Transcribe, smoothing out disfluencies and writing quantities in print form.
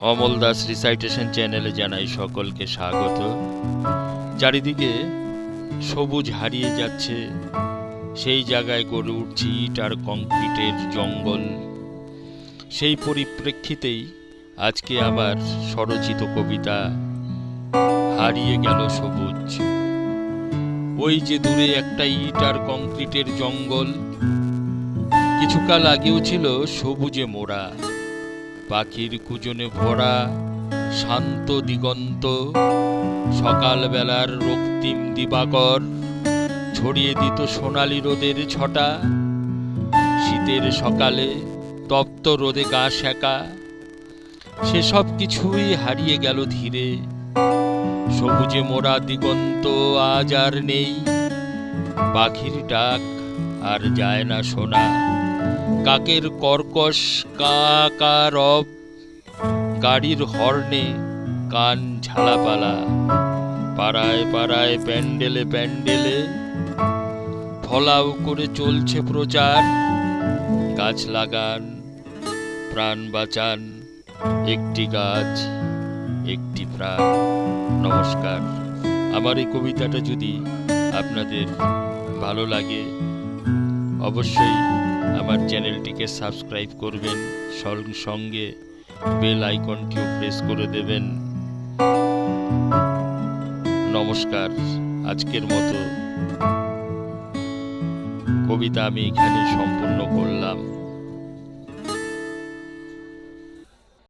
Amal Das recitation চ্যানেলে জানাই সকলকে স্বাগত। চারিদিকে সবুজ হারিয়ে যাচ্ছে, সেই জায়গায় গড়ে উঠছে ইট আর কংক্রিটের জঙ্গল। সেই পরিপ্রেক্ষিতেই আজকে আমার স্বরচিত কবিতা হারিয়ে গেল সবুজ। ওই যে দূরে একটা ইট আর কংক্রিটের জঙ্গল, কিছুকাল আগেও ছিল সবুজে মোড়া, পাখির কুজনে ভরা শান্ত দিগন্ত। সকালবেলার রক্তিম দিবাকর ছড়িয়ে দিত সোনালি রোদের ছটা। শীতের সকালে তপ্ত রোদে গা সেকা, সেসব কিছুই হারিয়ে গেল ধীরে। সবুজে মোড়া দিগন্ত আজ আর নেই, পাখির ডাক আর যায় না শোনা। কাকের কর্কশ কা কা রব, গাড়ির হর্নে কান ঝালাপালা। পাড়ায় পাড়ায় প্যান্ডেলে প্যান্ডেলে ফলাও করে চলছে প্রচার। গাছ লাগান, প্রাণ বাঁচান, একটি গাছ একটি প্রাণ। নমস্কার। আমার এই কবিতাটা যদি আপনাদের ভালো লাগে অবশ্যই আমার চ্যানেলটিকে সাবস্ক্রাইব করবেন, সঙ্গে বেল আইকনটিও প্রেস করে দেবেন। নমস্কার। আজকের মতো কবিতা আমি এখানে সম্পূর্ণ করলাম।